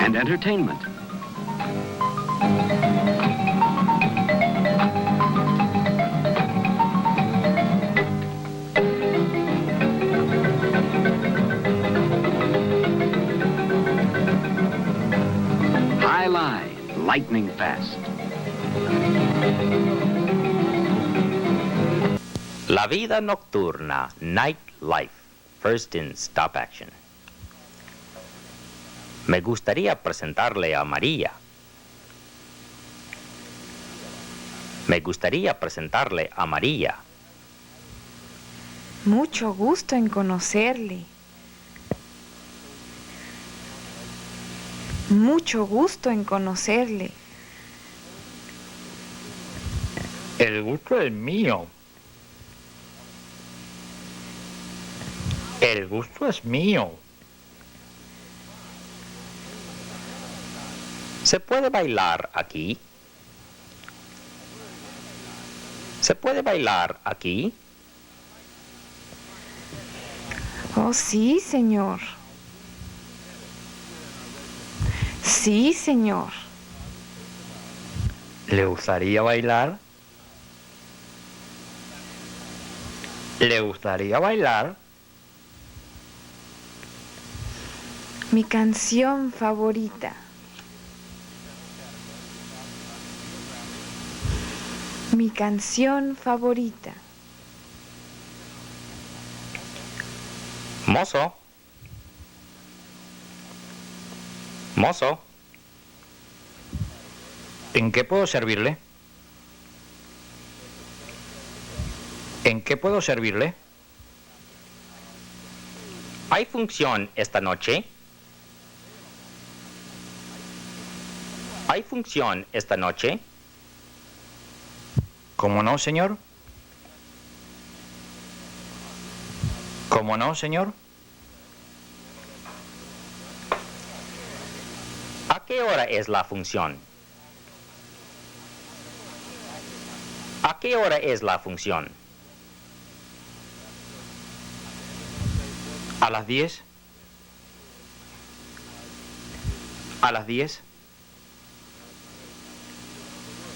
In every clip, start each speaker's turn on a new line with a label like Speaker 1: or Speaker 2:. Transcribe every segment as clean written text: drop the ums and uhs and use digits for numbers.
Speaker 1: and entertainment. Lightning fast.
Speaker 2: La vida nocturna, nightlife, first in stop action. Me gustaría presentarle a María. Me gustaría presentarle a María.
Speaker 3: Mucho gusto en conocerle. Mucho gusto en conocerle.
Speaker 4: El gusto es mío. El gusto es mío.
Speaker 2: ¿Se puede bailar aquí? ¿Se puede bailar aquí?
Speaker 3: Oh, sí, señor. Sí, señor.
Speaker 4: ¿Le gustaría bailar? ¿Le gustaría bailar?
Speaker 3: Mi canción favorita. Mi canción favorita.
Speaker 2: Mozo. Mozo.
Speaker 4: ¿En qué puedo servirle? ¿En qué puedo servirle?
Speaker 2: ¿Hay función esta noche? ¿Hay función esta noche?
Speaker 4: ¿Cómo no, señor? ¿Cómo no, señor?
Speaker 2: ¿A qué hora es la función? ¿A qué hora es la función?
Speaker 4: ¿A las 10? ¿A las 10?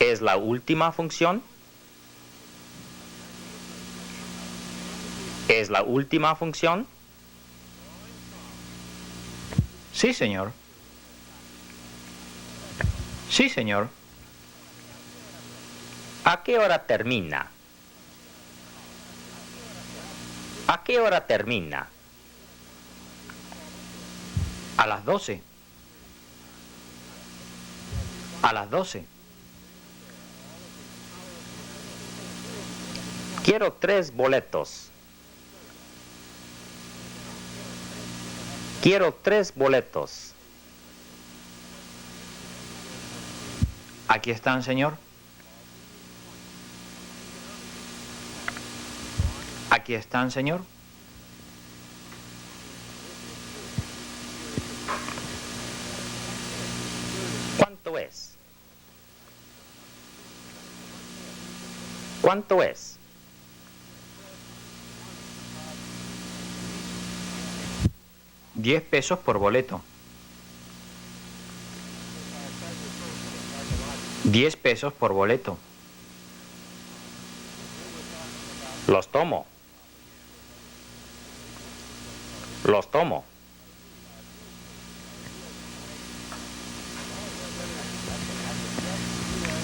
Speaker 2: ¿Es la última función? ¿Es la última función?
Speaker 4: Sí, señor. Sí, señor.
Speaker 2: ¿A qué hora termina? ¿A qué hora termina?
Speaker 4: A las 12. A las 12.
Speaker 2: Quiero 3 boletos. Quiero 3 boletos.
Speaker 4: Aquí están, señor. Aquí están, señor.
Speaker 2: ¿Cuánto es? ¿Cuánto es?
Speaker 4: $10 por boleto. 10 pesos por boleto.
Speaker 2: Los tomo. Los tomo.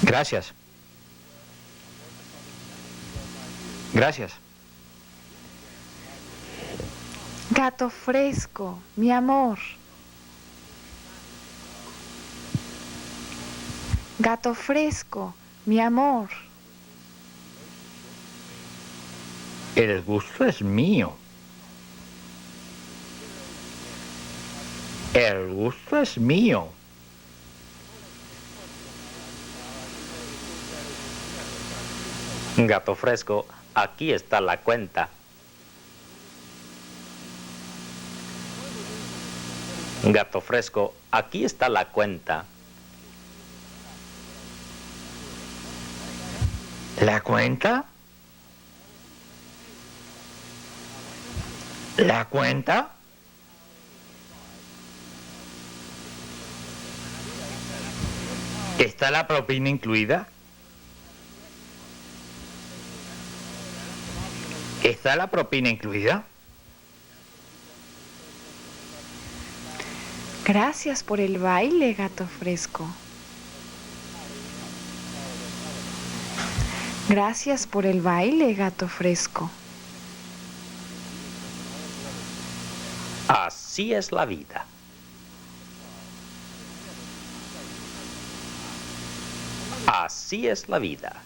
Speaker 4: Gracias. Gracias.
Speaker 3: Gato fresco, mi amor. Gato fresco, mi amor.
Speaker 4: El gusto es mío. El gusto es mío.
Speaker 2: Gato fresco, aquí está la cuenta. Gato fresco, aquí está la cuenta.
Speaker 4: ¿La cuenta? ¿La cuenta? ¿Está la propina incluida? ¿Está la propina incluida?
Speaker 3: Gracias por el baile, gato fresco. Gracias por el baile, gato fresco.
Speaker 2: Así es la vida. Así es la vida.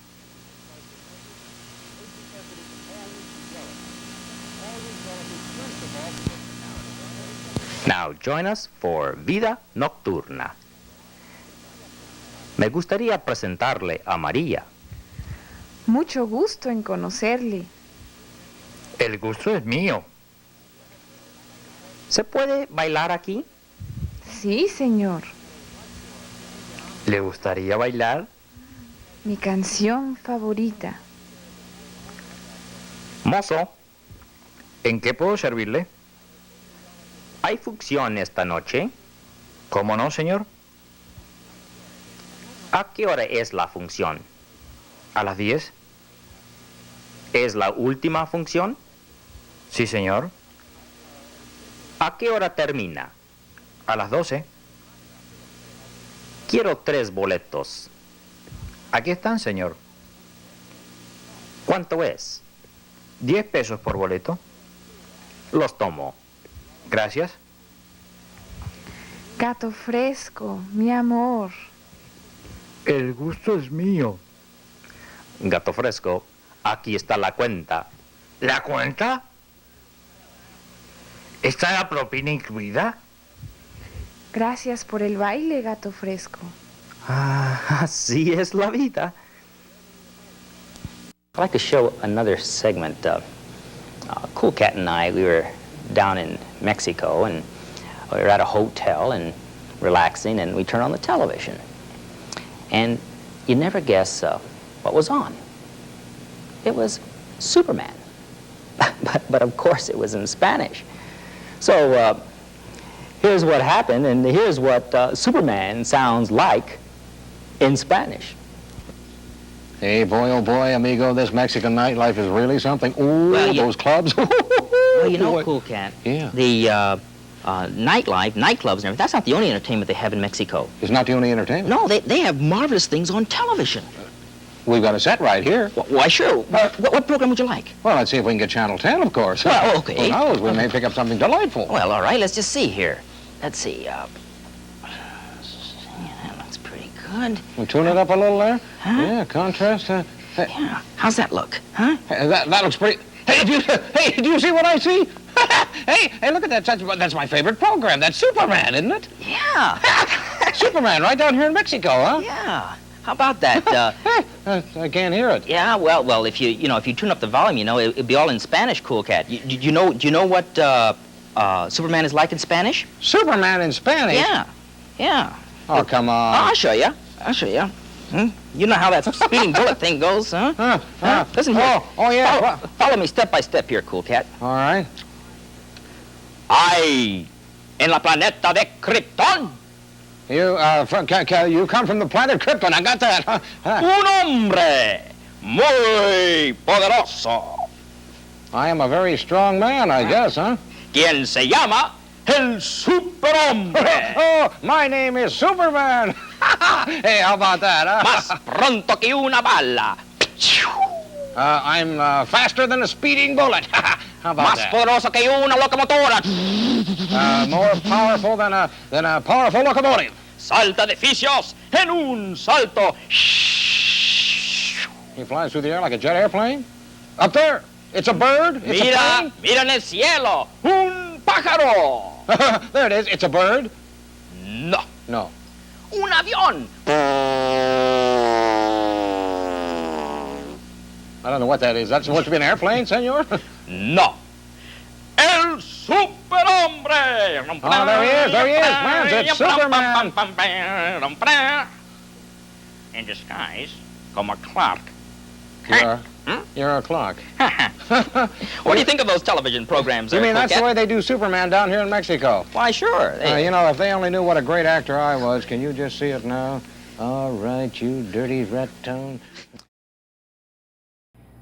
Speaker 2: Now join us for Vida Nocturna. Me gustaría presentarle a María.
Speaker 3: Mucho gusto en conocerle.
Speaker 4: El gusto es mío.
Speaker 2: ¿Se puede bailar aquí?
Speaker 3: Sí, señor.
Speaker 4: ¿Le gustaría bailar?
Speaker 3: Mi canción favorita.
Speaker 2: Mozo,
Speaker 4: ¿En qué puedo servirle?
Speaker 2: ¿hay función esta noche?
Speaker 4: ¿Cómo no, señor?
Speaker 2: ¿A qué hora es la función?
Speaker 4: ¿A las 10?
Speaker 2: ¿Es la última función?
Speaker 4: Sí, señor.
Speaker 2: ¿A qué hora termina?
Speaker 4: ¿A las 12?
Speaker 2: Quiero 3 boletos.
Speaker 4: Aquí están, señor.
Speaker 2: ¿Cuánto es?
Speaker 4: 10 pesos por boleto.
Speaker 2: Los tomo.
Speaker 4: Gracias.
Speaker 3: Gato fresco, mi amor.
Speaker 4: El gusto es mío.
Speaker 2: Gato fresco, aquí está la cuenta.
Speaker 4: ¿La cuenta? ¿Está la propina incluida?
Speaker 3: Gracias por el baile, gato fresco.
Speaker 2: Así es la vida. I'd like to show another segment. Cool Cat and I, we were down in Mexico, and we were at a hotel and relaxing, and we turned on the television. And you'd never guess what was on. It was Superman. but of course it was in Spanish. So here's what happened, and here's what Superman sounds like in Spanish.
Speaker 1: Hey, boy, oh boy, amigo, this Mexican nightlife is really something. Ooh,
Speaker 2: Well,
Speaker 1: those clubs.
Speaker 2: Well, you know,
Speaker 1: boy.
Speaker 2: Cool Cat,
Speaker 1: Yeah.
Speaker 2: the nightlife, nightclubs and everything, that's not the only entertainment they have in Mexico.
Speaker 1: It's not the only entertainment.
Speaker 2: No, they have marvelous things on television.
Speaker 1: We've got a set right here.
Speaker 2: Why, sure. What program would you like?
Speaker 1: Well, let's see if we can get Channel 10, of course.
Speaker 2: Well, okay.
Speaker 1: Who knows? We may pick up something delightful.
Speaker 2: Well, all right, let's just see here. Let's see. Yeah, that looks pretty good.
Speaker 1: We'll tune it up a little there.
Speaker 2: Huh?
Speaker 1: Yeah, contrast. Hey,
Speaker 2: Yeah. How's that look? Huh?
Speaker 1: that looks pretty. Hey, do you see what I see? hey, look at that. That's my favorite program. That's Superman, isn't it?
Speaker 2: Yeah.
Speaker 1: Superman, right down here in Mexico, huh?
Speaker 2: Yeah. How about that?
Speaker 1: I can't hear it.
Speaker 2: Yeah. Well, if you tune up the volume, it'd be all in Spanish, Cool Cat. Do you know what Superman is like in Spanish?
Speaker 1: Superman in Spanish?
Speaker 2: Yeah. Yeah.
Speaker 1: Oh, come on.
Speaker 2: I'll show you. Hmm? You know how that speeding bullet thing goes, huh? Huh? Listen here.
Speaker 1: Oh, yeah.
Speaker 2: Follow me step by step here, Cool Cat.
Speaker 1: All right.
Speaker 2: Ay, en la planeta de Krypton,
Speaker 1: You come from the planet Krypton. I got that. Huh?
Speaker 2: un hombre muy poderoso,
Speaker 1: I am a very strong man, I guess, huh?
Speaker 2: quien se llama el superhombre.
Speaker 1: Oh, my name is Superman. Hey, how about that, huh?
Speaker 2: Más pronto que una bala.
Speaker 1: I'm faster than a speeding bullet. How about
Speaker 2: Más
Speaker 1: that?
Speaker 2: poderoso que una locomotora.
Speaker 1: More powerful than a powerful locomotive.
Speaker 2: Salta edificios en un salto.
Speaker 1: He flies through the air like a jet airplane. Up there, it's a bird. It's a
Speaker 2: Mira en el cielo, un pájaro.
Speaker 1: plane. There it is. It's a bird.
Speaker 2: No,
Speaker 1: No.
Speaker 2: un avión.
Speaker 1: I don't know what that is. That's supposed to be an airplane, senor?
Speaker 2: No. El superhombre.
Speaker 1: Oh, there he is. There he is. Man, it's Superman.
Speaker 2: In disguise, como Clark.
Speaker 1: You're a clock.
Speaker 2: What do you think of those television programs?
Speaker 1: You mean that's the
Speaker 2: Coquette?
Speaker 1: way they do Superman down here in Mexico?
Speaker 2: Why, sure.
Speaker 1: You know, if they only knew what a great actor I was, can you just see it now? All right, you dirty raton.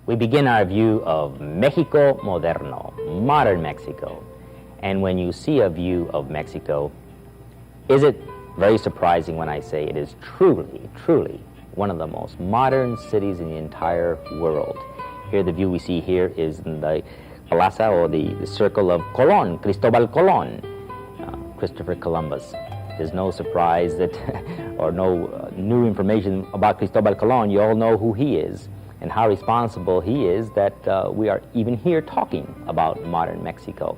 Speaker 2: We begin our view of Mexico Moderno, modern Mexico. And when you see a view of Mexico, is it very surprising when I say it is truly, truly one of the most modern cities in the entire world? Here, the view we see here is in the plaza, or the circle of Colón, Cristobal Colón, Christopher Columbus. There's no surprise that, or no new information about Cristobal Colón. You all know who he is and how responsible he is that we are even here talking about modern Mexico.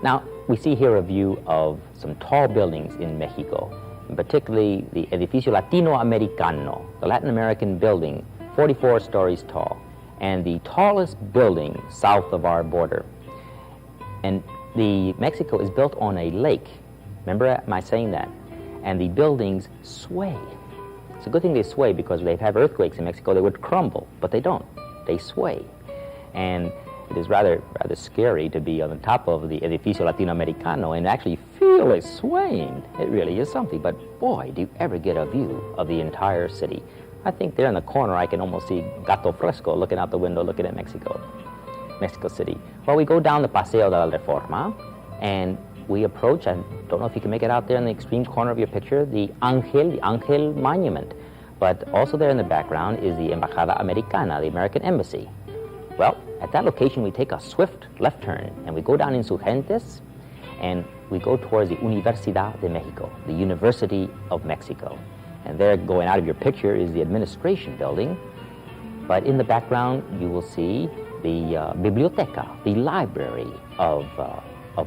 Speaker 2: Now, we see here a view of some tall buildings in Mexico, and particularly the Edificio Latinoamericano, the Latin American building, 44 stories tall, and the tallest building south of our border. And Mexico is built on a lake. Remember, am I saying that? And the buildings sway. It's a good thing they sway, because they've had earthquakes in Mexico, they would crumble, but they don't. They sway. And it is rather scary to be on the top of the Edificio Latinoamericano and actually feel it swaying. It really is something. But boy, do you ever get a view of the entire city. I think there in the corner I can almost see Gato Fresco looking out the window, looking at Mexico City. Well, we go down the Paseo de la Reforma, and we approach, I don't know if you can make it out there in the extreme corner of your picture, the Angel Monument. But also there in the background is the Embajada Americana, the American Embassy. Well, at that location, we take a swift left turn, and we go down Insurgentes, and we go towards the Universidad de Mexico, the University of Mexico. And there, going out of your picture, is the administration building. But in the background, you will see the Biblioteca, the library of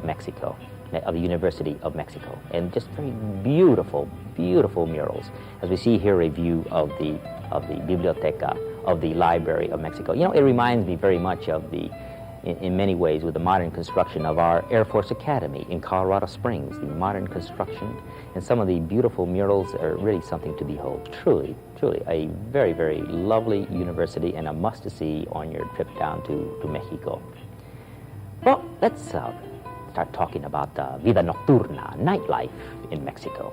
Speaker 2: Mexico, of the University of Mexico. And just very beautiful, beautiful murals. As we see here, a view of the Biblioteca, of the Library of Mexico. You know, it reminds me very much of in many ways, with the modern construction of our Air Force Academy in Colorado Springs, the modern construction. And some of the beautiful murals are really something to behold. Truly, truly a very, very lovely university, and a must-see on your trip down to Mexico. Well, let's start talking about vida nocturna, nightlife in Mexico.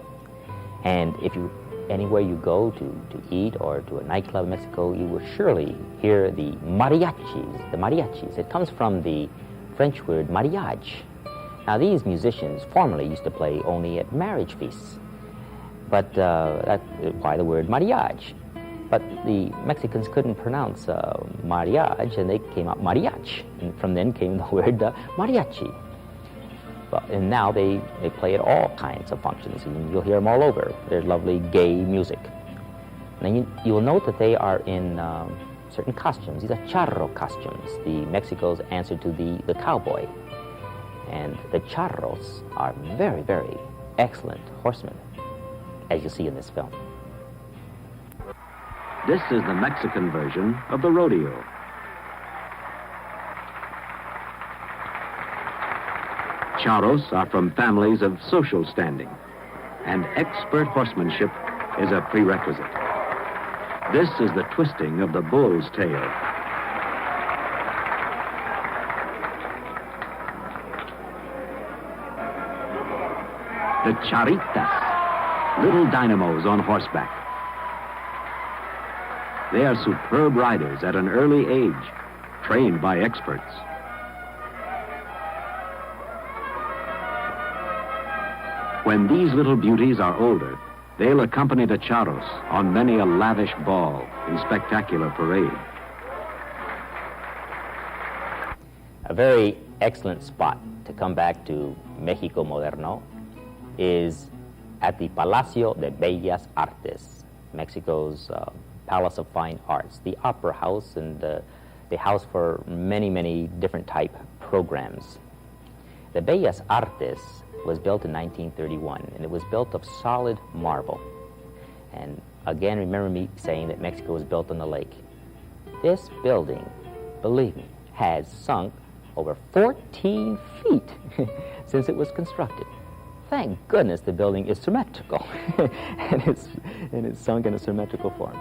Speaker 2: And if you anywhere you go to eat or to a nightclub in Mexico, you will surely hear the mariachis. It comes from the French word mariage. Now, these musicians formerly used to play only at marriage feasts, but that's why the word mariage. But the Mexicans couldn't pronounce mariage, and they came out mariach, and from then came the word mariachi. And now they play at all kinds of functions, and you'll hear them all over. There's lovely gay music. And you will note that they are in certain costumes. These are charro costumes, the Mexico's answer to the cowboy. And the charros are very, very excellent horsemen, as you see in this film.
Speaker 5: This is the Mexican version of the rodeo. Charros are from families of social standing, and expert horsemanship is a prerequisite. This is the twisting of the bull's tail. The charritas, little dynamos on horseback. They are superb riders at an early age, trained by experts. When these little beauties are older, they'll accompany the charros on many a lavish ball and spectacular parade.
Speaker 2: A very excellent spot to come back to Mexico Moderno is at the Palacio de Bellas Artes, Mexico's Palace of Fine Arts, the opera house and the house for many, many different type programs. The Bellas Artes was built in 1931, and it was built of solid marble. And again, remember me saying that Mexico was built on the lake. This building, believe me, has sunk over 14 feet since it was constructed. Thank goodness the building is symmetrical, and it's sunk in a symmetrical form.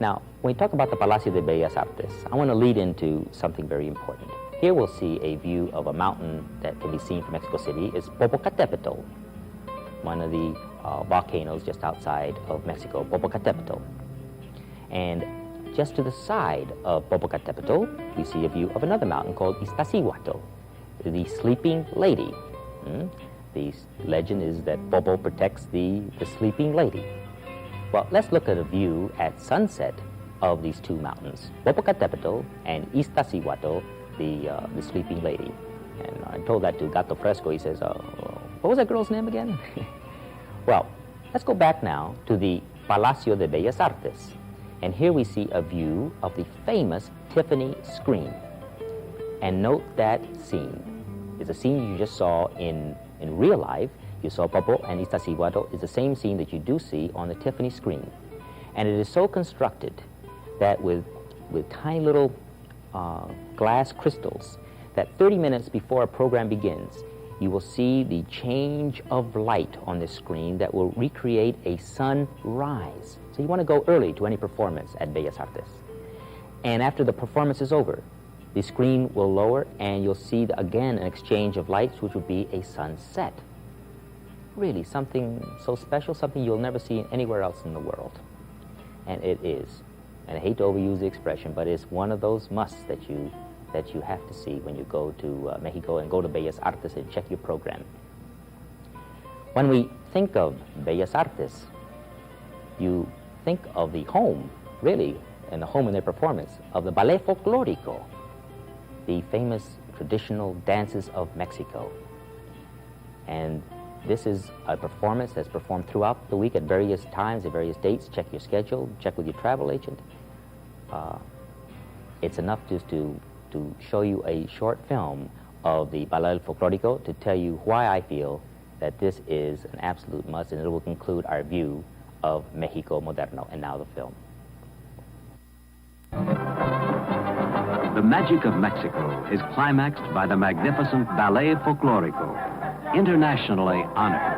Speaker 2: Now, when we talk about the Palacio de Bellas Artes, I want to lead into something very important. Here we'll see a view of a mountain that can be seen from Mexico City. It's Popocatépetl, one of the volcanoes just outside of Mexico, Popocatépetl. And just to the side of Popocatépetl, we see a view of another mountain called Iztaccíhuatl, the sleeping lady. The legend is that Popo protects the sleeping lady. Well, let's look at a view at sunset of these two mountains, Popocatépetl and Iztaccíhuatl, the sleeping lady. And I told that to Gato Fresco. He says, what was that girl's name again? Well, let's go back now to the Palacio de Bellas Artes. And here we see a view of the famous Tiffany screen. And note that scene. It's a scene you just saw in real life. You saw Popo and Iztaccíhuatl. It's the same scene that you do see on the Tiffany screen. And it is so constructed that with tiny little glass crystals, that 30 minutes before a program begins, you will see the change of light on the screen that will recreate a sunrise. So you want to go early to any performance at Bellas Artes. And after the performance is over, the screen will lower and you'll see, again, an exchange of lights, which will be a sunset. Really, something so special, something you'll never see anywhere else in the world. And it is. And I hate to overuse the expression, but it's one of those musts that you have to see when you go to Mexico and go to Bellas Artes and check your program. When we think of Bellas Artes, you think of the home, really, and the home in their performance of the Ballet Folklórico, the famous traditional dances of Mexico. And this is a performance that's performed throughout the week at various times, at various dates. Check your schedule, check with your travel agent. It's enough just to show you a short film of the Ballet Folklórico to tell you why I feel that this is an absolute must, and it will conclude our view of Mexico Moderno. And now the film.
Speaker 5: The magic of Mexico is climaxed by the magnificent Ballet Folklórico, internationally honored.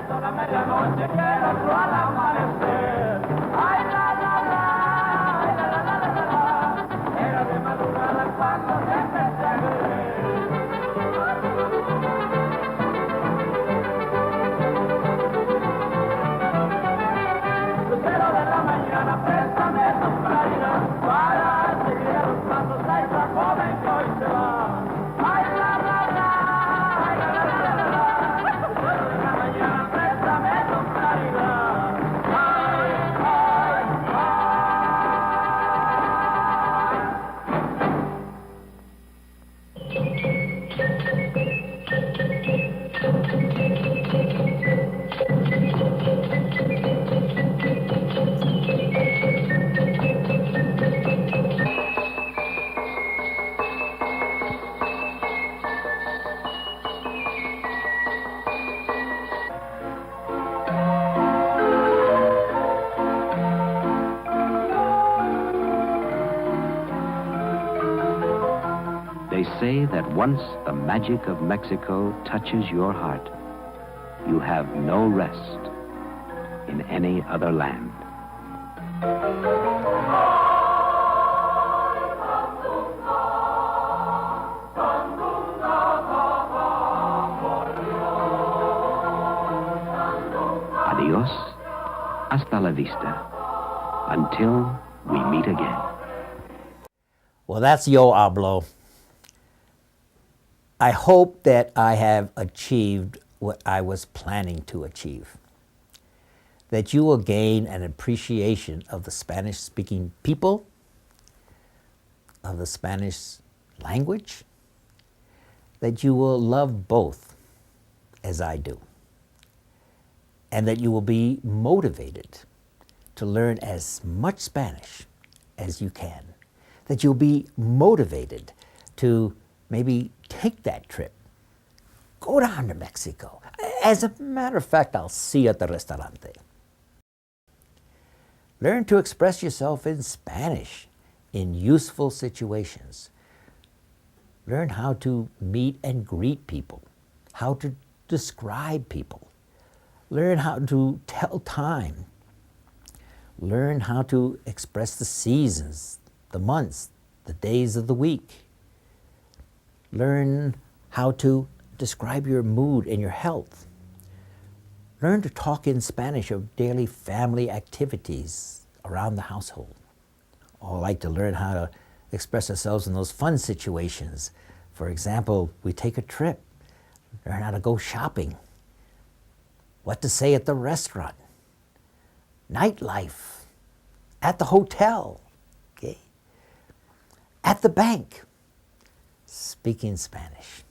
Speaker 5: They say that once the magic of Mexico touches your heart, you have no rest in any other land. Adios, hasta la vista, until we meet again.
Speaker 6: Well, that's Yo Hablo. I hope that I have achieved what I was planning to achieve. That you will gain an appreciation of the Spanish-speaking people, of the Spanish language, that you will love both as I do, and that you will be motivated to learn as much Spanish as you can, that you'll be motivated to maybe take that trip. Go down to Mexico. As a matter of fact, I'll see you at the restaurante. Learn to express yourself in Spanish in useful situations. Learn how to meet and greet people, how to describe people. Learn how to tell time. Learn how to express the seasons, the months, the days of the week. Learn how to describe your mood and your health. Learn to talk in Spanish of daily family activities around the household. All like to learn how to express ourselves in those fun situations. For example, we take a trip, learn how to go shopping, what to say at the restaurant, nightlife, at the hotel, okay? At the bank, speaking Spanish.